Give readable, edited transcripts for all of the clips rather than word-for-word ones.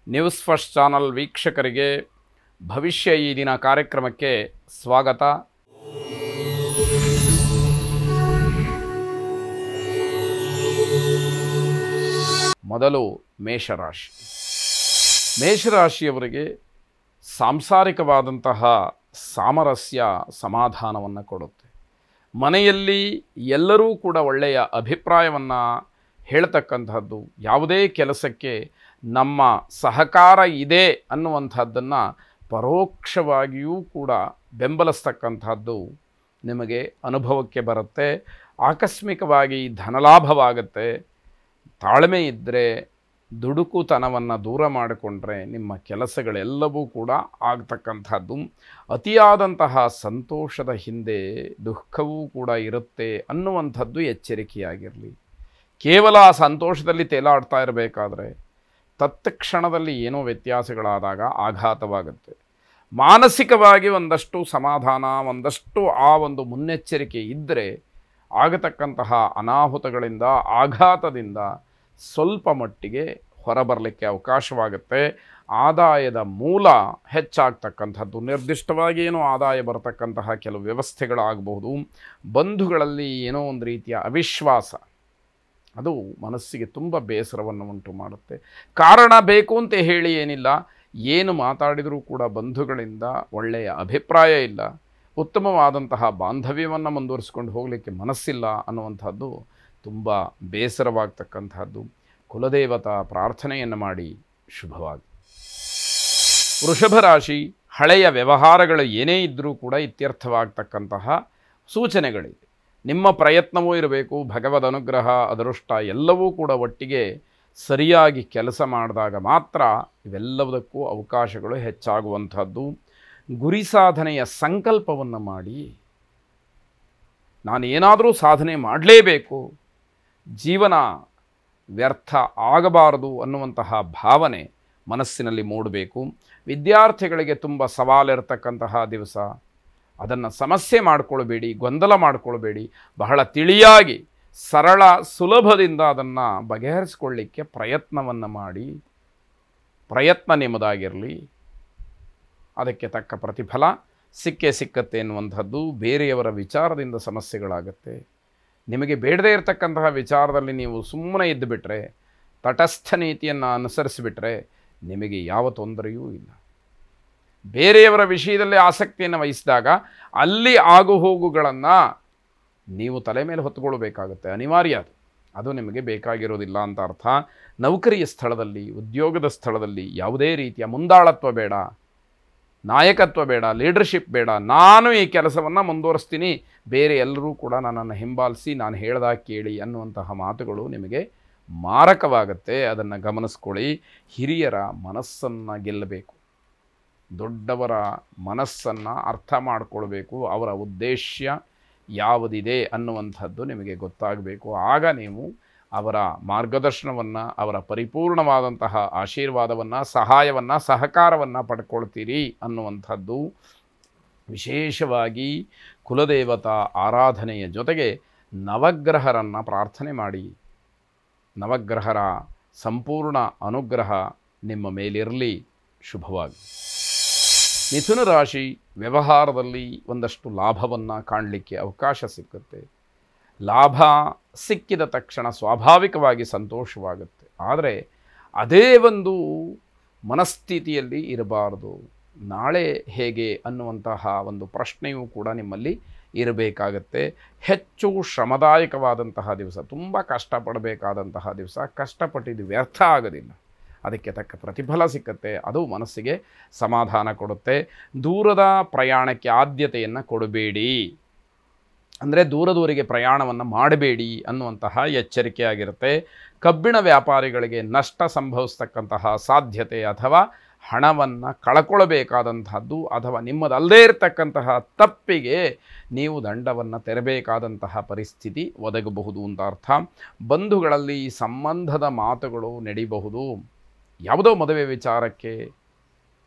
News first channel ವೀಕ್ಷಕರಿಗೆ ಭವಿಷ್ಯ ಈ ದಿನ ಕಾರ್ಯಕ್ರಮಕ್ಕೆ ಸ್ವಾಗತ. ಮೊದಲು ಮೇಷರಾಶಿ. ಮೇಷರಾಶಿಯವರಿಗೆ ಸಾಂಸಾರಿಕವಾದಂತಹ ಸಾಮರಸ್ಯ ಸಮಾಧಾನವನ್ನು ಕೊಡುತ್ತೆ. ಮನೆಯಲ್ಲಿ ಎಲ್ಲರೂ ಕೂಡ ಒಳ್ಳೆಯ ಅಭಿಪ್ರಾಯವನ್ನು ಹೇಳ್ತಕ್ಕಂಥದ್ದು, ಯಾವುದೇ ಕೆಲಸಕ್ಕೆ ನಮ್ಮ ಸಹಕಾರ ಇದೆ ಅನ್ನುವಂಥದ್ದನ್ನು ಪರೋಕ್ಷವಾಗಿಯೂ ಕೂಡ ಬೆಂಬಲಿಸ್ತಕ್ಕಂಥದ್ದು ನಿಮಗೆ ಅನುಭವಕ್ಕೆ ಬರುತ್ತೆ. ಆಕಸ್ಮಿಕವಾಗಿ ಧನಲಾಭವಾಗುತ್ತೆ. ತಾಳ್ಮೆ ಇದ್ದರೆ, ದುಡುಕುತನವನ್ನು ದೂರ ಮಾಡಿಕೊಂಡ್ರೆ ನಿಮ್ಮ ಕೆಲಸಗಳೆಲ್ಲವೂ ಕೂಡ ಆಗ್ತಕ್ಕಂಥದ್ದು. ಅತಿಯಾದಂತಹ ಸಂತೋಷದ ಹಿಂದೆ ದುಃಖವೂ ಕೂಡ ಇರುತ್ತೆ ಅನ್ನುವಂಥದ್ದು ಎಚ್ಚರಿಕೆಯಾಗಿರಲಿ. ಕೇವಲ ಆ ಸಂತೋಷದಲ್ಲಿ ತೇಲಾಡ್ತಾ ಇರಬೇಕಾದ್ರೆ ತತ್ಕ್ಷಣದಲ್ಲಿ ಏನೋ ವ್ಯತ್ಯಾಸಗಳಾದಾಗ ಆಘಾತವಾಗುತ್ತೆ. ಮಾನಸಿಕವಾಗಿ ಒಂದಷ್ಟು ಸಮಾಧಾನ, ಒಂದಷ್ಟು ಆ ಒಂದು ಮುನ್ನೆಚ್ಚರಿಕೆ ಇದ್ದರೆ ಆಗತಕ್ಕಂತಹ ಅನಾಹುತಗಳಿಂದ, ಆಘಾತದಿಂದ ಸ್ವಲ್ಪ ಮಟ್ಟಿಗೆ ಹೊರಬರಲಿಕ್ಕೆ ಅವಕಾಶವಾಗುತ್ತೆ. ಆದಾಯದ ಮೂಲ ಹೆಚ್ಚಾಗ್ತಕ್ಕಂಥದ್ದು, ನಿರ್ದಿಷ್ಟವಾಗಿ ಏನೋ ಆದಾಯ ಬರತಕ್ಕಂತಹ ಕೆಲವು ವ್ಯವಸ್ಥೆಗಳಾಗಬಹುದು. ಬಂಧುಗಳಲ್ಲಿ ಏನೋ ಒಂದು ರೀತಿಯ ಅವಿಶ್ವಾಸ, ಅದು ಮನಸ್ಸಿಗೆ ತುಂಬ ಬೇಸರವನ್ನು ಉಂಟು ಮಾಡುತ್ತೆ. ಕಾರಣ ಬೇಕು ಅಂತ ಹೇಳಿ ಏನಿಲ್ಲ, ಏನು ಮಾತಾಡಿದರೂ ಕೂಡ ಬಂಧುಗಳಿಂದ ಒಳ್ಳೆಯ ಅಭಿಪ್ರಾಯ ಇಲ್ಲ, ಉತ್ತಮವಾದಂತಹ ಬಾಂಧವ್ಯವನ್ನು ಮುಂದುವರಿಸ್ಕೊಂಡು ಹೋಗಲಿಕ್ಕೆ ಮನಸ್ಸಿಲ್ಲ ಅನ್ನುವಂಥದ್ದು ತುಂಬ ಬೇಸರವಾಗ್ತಕ್ಕಂಥದ್ದು. ಕುಲದೇವತಾ ಪ್ರಾರ್ಥನೆಯನ್ನು ಮಾಡಿ ಶುಭವಾಗಿ. ವೃಷಭ ರಾಶಿ. ಹಳೆಯ ವ್ಯವಹಾರಗಳು ಏನೇ ಇದ್ದರೂ ಕೂಡ ಇತ್ಯರ್ಥವಾಗ್ತಕ್ಕಂತಹ ಸೂಚನೆಗಳಿದೆ. ನಿಮ್ಮ ಪ್ರಯತ್ನವೂ ಇರಬೇಕು, ಭಗವದ್ ಅನುಗ್ರಹ, ಅದೃಷ್ಟ ಎಲ್ಲವೂ ಕೂಡ ಒಟ್ಟಿಗೆ ಸರಿಯಾಗಿ ಕೆಲಸ ಮಾಡಿದಾಗ ಮಾತ್ರ ಇವೆಲ್ಲದಕ್ಕೂ ಅವಕಾಶಗಳು ಹೆಚ್ಚಾಗುವಂಥದ್ದು. ಗುರಿ ಸಾಧನೆಯ ಸಂಕಲ್ಪವನ್ನು ಮಾಡಿ, ನಾನು ಏನಾದರೂ ಸಾಧನೆ ಮಾಡಲೇಬೇಕು, ಜೀವನ ವ್ಯರ್ಥ ಆಗಬಾರದು ಅನ್ನುವಂತಹ ಭಾವನೆ ಮನಸ್ಸಿನಲ್ಲಿ ಮೂಡಬೇಕು. ವಿದ್ಯಾರ್ಥಿಗಳಿಗೆ ತುಂಬ ಸವಾಲಿರತಕ್ಕಂತಹ ದಿವಸ. ಅದನ್ನು ಸಮಸ್ಯೆ ಮಾಡಿಕೊಳ್ಬೇಡಿ, ಗೊಂದಲ ಮಾಡಿಕೊಳ್ಬೇಡಿ. ಬಹಳ ತಿಳಿಯಾಗಿ, ಸರಳ ಸುಲಭದಿಂದ ಅದನ್ನು ಬಗೆಹರಿಸಿಕೊಳ್ಳಿಕ್ಕೆ ಪ್ರಯತ್ನವನ್ನು ಮಾಡಿ. ಪ್ರಯತ್ನ ನಿಮ್ಮದಾಗಿರಲಿ, ಅದಕ್ಕೆ ತಕ್ಕ ಪ್ರತಿಫಲ ಸಿಕ್ಕೇ ಸಿಕ್ಕತ್ತೆ ಎನ್ನುವಂಥದ್ದು. ಬೇರೆಯವರ ವಿಚಾರದಿಂದ ಸಮಸ್ಯೆಗಳಾಗುತ್ತೆ. ನಿಮಗೆ ಬೇಡದೇ ಇರತಕ್ಕಂತಹ ವಿಚಾರದಲ್ಲಿ ನೀವು ಸುಮ್ಮನೆ ಇದ್ದುಬಿಟ್ರೆ, ತಟಸ್ಥ ನೀತಿಯನ್ನು ಅನುಸರಿಸಿಬಿಟ್ರೆ ನಿಮಗೆ ಯಾವ ತೊಂದರೆಯೂ ಇಲ್ಲ. ಬೇರೆಯವರ ವಿಷಯದಲ್ಲಿ ಆಸಕ್ತಿಯನ್ನು ವಹಿಸಿದಾಗ ಅಲ್ಲಿ ಆಗುಹೋಗುಗಳನ್ನು ನೀವು ತಲೆ ಮೇಲೆ ಹೊತ್ತುಕೊಳ್ಬೇಕಾಗುತ್ತೆ, ಅನಿವಾರ್ಯ. ಅದು ನಿಮಗೆ ಬೇಕಾಗಿರೋದಿಲ್ಲ ಅಂತ ಅರ್ಥ. ನೌಕರಿಯ ಸ್ಥಳದಲ್ಲಿ, ಉದ್ಯೋಗದ ಸ್ಥಳದಲ್ಲಿ ಯಾವುದೇ ರೀತಿಯ ಮುಂದಾಳತ್ವ ಬೇಡ, ನಾಯಕತ್ವ ಬೇಡ, ಲೀಡರ್ಶಿಪ್ ಬೇಡ. ನಾನು ಈ ಕೆಲಸವನ್ನು ಮುಂದುವರಿಸ್ತೀನಿ, ಬೇರೆ ಎಲ್ಲರೂ ಕೂಡ ನನ್ನನ್ನು ಹಿಂಬಾಲಿಸಿ ನಾನು ಹೇಳ್ದಾಗ ಕೇಳಿ ಅನ್ನುವಂತಹ ಮಾತುಗಳು ನಿಮಗೆ ಮಾರಕವಾಗುತ್ತೆ. ಅದನ್ನು ಗಮನಿಸ್ಕೊಳ್ಳಿ. ಹಿರಿಯರ ಮನಸ್ಸನ್ನು ಗೆಲ್ಲಬೇಕು, ದೊಡ್ಡವರ ಮನಸ್ಸನ್ನು ಅರ್ಥ ಮಾಡಿಕೊಳ್ಬೇಕು. ಅವರ ಉದ್ದೇಶ ಯಾವುದಿದೆ ಅನ್ನುವಂಥದ್ದು ನಿಮಗೆ ಗೊತ್ತಾಗಬೇಕು. ಆಗ ನೀವು ಅವರ ಮಾರ್ಗದರ್ಶನವನ್ನು, ಅವರ ಪರಿಪೂರ್ಣವಾದಂತಹ ಆಶೀರ್ವಾದವನ್ನು, ಸಹಾಯವನ್ನು, ಸಹಕಾರವನ್ನು ಪಡ್ಕೊಳ್ತೀರಿ ಅನ್ನುವಂಥದ್ದು. ವಿಶೇಷವಾಗಿ ಕುಲದೇವತಾ ಆರಾಧನೆಯ ಜೊತೆಗೆ ನವಗ್ರಹರನ್ನು ಪ್ರಾರ್ಥನೆ ಮಾಡಿ. ನವಗ್ರಹರ ಸಂಪೂರ್ಣ ಅನುಗ್ರಹ ನಿಮ್ಮ ಮೇಲಿರಲಿ. ಶುಭವಾಗಿ. ಮಿಥುನ ರಾಶಿ. ವ್ಯವಹಾರದಲ್ಲಿ ಒಂದಷ್ಟು ಲಾಭವನ್ನು ಕಾಣಲಿಕ್ಕೆ ಅವಕಾಶ ಸಿಕ್ಕುತ್ತೆ. ಲಾಭ ಸಿಕ್ಕಿದ ತಕ್ಷಣ ಸ್ವಾಭಾವಿಕವಾಗಿ ಸಂತೋಷವಾಗುತ್ತೆ. ಆದರೆ ಅದೇ ಒಂದು ಮನಸ್ಥಿತಿಯಲ್ಲಿ ಇರಬಾರದು. ನಾಳೆ ಹೇಗೆ ಅನ್ನುವಂತಹ ಒಂದು ಪ್ರಶ್ನೆಯೂ ಕೂಡ ನಿಮ್ಮಲ್ಲಿ ಇರಬೇಕಾಗತ್ತೆ. ಹೆಚ್ಚು ಶ್ರಮದಾಯಕವಾದಂತಹ ದಿವಸ, ತುಂಬ ಕಷ್ಟಪಡಬೇಕಾದಂತಹ ದಿವಸ. ಕಷ್ಟಪಟ್ಟಿದ್ದು ವ್ಯರ್ಥ ಆಗೋದಿಲ್ಲ, ಅದಕ್ಕೆ ತಕ್ಕ ಪ್ರತಿಫಲ ಸಿಕ್ಕತ್ತೆ. ಅದು ಮನಸ್ಸಿಗೆ ಸಮಾಧಾನ ಕೊಡುತ್ತೆ. ದೂರದ ಪ್ರಯಾಣಕ್ಕೆ ಆದ್ಯತೆಯನ್ನು ಕೊಡಬೇಡಿ, ಅಂದರೆ ದೂರದೂರಿಗೆ ಪ್ರಯಾಣವನ್ನು ಮಾಡಬೇಡಿ ಅನ್ನುವಂತಹ ಎಚ್ಚರಿಕೆಯಾಗಿರುತ್ತೆ. ಕಬ್ಬಿಣ ವ್ಯಾಪಾರಿಗಳಿಗೆ ನಷ್ಟ ಸಂಭವಿಸ್ತಕ್ಕಂತಹ ಸಾಧ್ಯತೆ, ಅಥವಾ ಹಣವನ್ನು ಕಳ್ಕೊಳ್ಬೇಕಾದಂತಹದ್ದು, ಅಥವಾ ನಿಮ್ಮದಲ್ಲದೇ ಇರತಕ್ಕಂತಹ ತಪ್ಪಿಗೆ ನೀವು ದಂಡವನ್ನು ತೆರಬೇಕಾದಂತಹ ಪರಿಸ್ಥಿತಿ ಒದಗಬಹುದು ಅಂತ ಅರ್ಥ. ಬಂಧುಗಳಲ್ಲಿ ಸಂಬಂಧದ ಮಾತುಗಳು ನಡೀಬಹುದು. ಯಾವುದೋ ಮದುವೆ ವಿಚಾರಕ್ಕೆ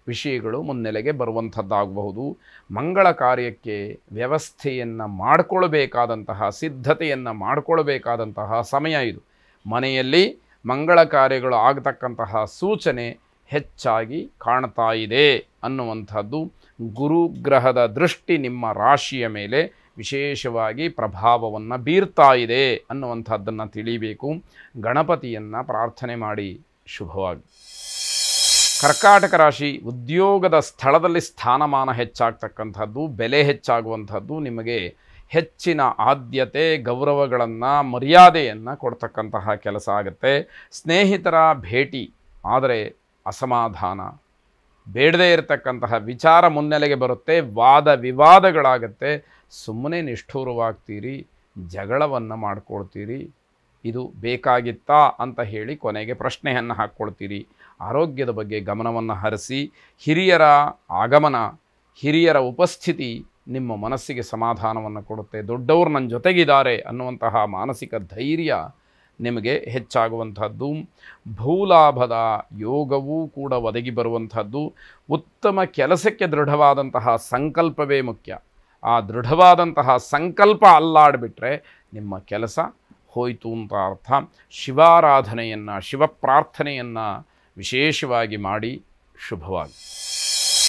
ವಿಷಯಗಳು ಮುನ್ನೆಲೆಗೆ ಬರುವಂಥದ್ದಾಗಬಹುದು. ಮಂಗಳ ಕಾರ್ಯಕ್ಕೆ ವ್ಯವಸ್ಥೆಯನ್ನು ಮಾಡಿಕೊಳ್ಬೇಕಾದಂತಹ, ಸಿದ್ಧತೆಯನ್ನು ಮಾಡಿಕೊಳ್ಬೇಕಾದಂತಹ ಸಮಯ ಇದು. ಮನೆಯಲ್ಲಿ ಮಂಗಳ ಕಾರ್ಯಗಳು ಆಗತಕ್ಕಂತಹ ಸೂಚನೆ ಹೆಚ್ಚಾಗಿ ಕಾಣ್ತಾ ಇದೆ ಅನ್ನುವಂಥದ್ದು. ಗುರುಗ್ರಹದ ದೃಷ್ಟಿ ನಿಮ್ಮ ರಾಶಿಯ ಮೇಲೆ ವಿಶೇಷವಾಗಿ ಪ್ರಭಾವವನ್ನು ಬೀರ್ತಾ ಇದೆ ಅನ್ನುವಂಥದ್ದನ್ನು ತಿಳಿಬೇಕು. ಗಣಪತಿಯನ್ನು ಪ್ರಾರ್ಥನೆ ಮಾಡಿ. ಶುಭವಾಗಿ. ಕರ್ಕಾಟಕ ರಾಶಿ, ಉದ್ಯೋಗದ ಸ್ಥಳದಲ್ಲಿ ಸ್ಥಾನಮಾನ ಹೆಚ್ಚಾಗ್ತಕ್ಕಂಥದ್ದು, ಬೆಲೆ ಹೆಚ್ಚಾಗುವಂಥದ್ದು, ನಿಮಗೆ ಹೆಚ್ಚಿನ ಆದ್ಯತೆ, ಗೌರವಗಳನ್ನು, ಮರ್ಯಾದೆಯನ್ನು ಕೊಡ್ತಕ್ಕಂತಹ ಕೆಲಸ ಆಗುತ್ತೆ. ಸ್ನೇಹಿತರ ಭೇಟಿ ಆದರೆ ಅಸಮಾಧಾನ, ಬೇಡದೇ ಇರತಕ್ಕಂತಹ ವಿಚಾರ ಮುನ್ನೆಲೆಗೆ ಬರುತ್ತೆ, ವಾದ ವಿವಾದಗಳಾಗುತ್ತೆ, ಸುಮ್ಮನೆ ನಿಷ್ಠೂರವಾಗ್ತೀರಿ, ಜಗಳವನ್ನು ಮಾಡ್ಕೊಳ್ತೀರಿ. ಇದು ಬೇಕಾಗಿತ್ತಾ ಅಂತ ಹೇಳಿ ಕೊನೆಗೆ ಪ್ರಶ್ನೆಯನ್ನು ಹಾಕ್ಕೊಳ್ತೀರಿ. ಆರೋಗ್ಯದ ಬಗ್ಗೆ ಗಮನವನ್ನು ಹರಿಸಿ. ಹಿರಿಯರ ಆಗಮನ, ಹಿರಿಯರ ಉಪಸ್ಥಿತಿ ನಿಮ್ಮ ಮನಸ್ಸಿಗೆ ಸಮಾಧಾನವನ್ನು ಕೊಡುತ್ತೆ. ದೊಡ್ಡವರು ನನ್ನ ಜೊತೆಗಿದ್ದಾರೆ ಅನ್ನುವಂತಹ ಮಾನಸಿಕ ಧೈರ್ಯ ನಿಮಗೆ ಹೆಚ್ಚಾಗುವಂಥದ್ದು. ಭೂಲಾಭದ ಯೋಗವೂ ಕೂಡ ಒದಗಿ ಬರುವಂಥದ್ದು. ಉತ್ತಮ ಕೆಲಸಕ್ಕೆ ದೃಢವಾದಂತಹ ಸಂಕಲ್ಪವೇ ಮುಖ್ಯ. ಆ ದೃಢವಾದಂತಹ ಸಂಕಲ್ಪ ಅಲ್ಲಾಡಿಬಿಟ್ರೆ ನಿಮ್ಮ ಕೆಲಸ ಹೋಯಿತು ಅಂತ ಅರ್ಥ. ಶಿವಾರಾಧನೆಯನ್ನು, ಶಿವಪ್ರಾರ್ಥನೆಯನ್ನು ವಿಶೇಷವಾಗಿ ಮಾಡಿ. ಶುಭವಾಗಿ.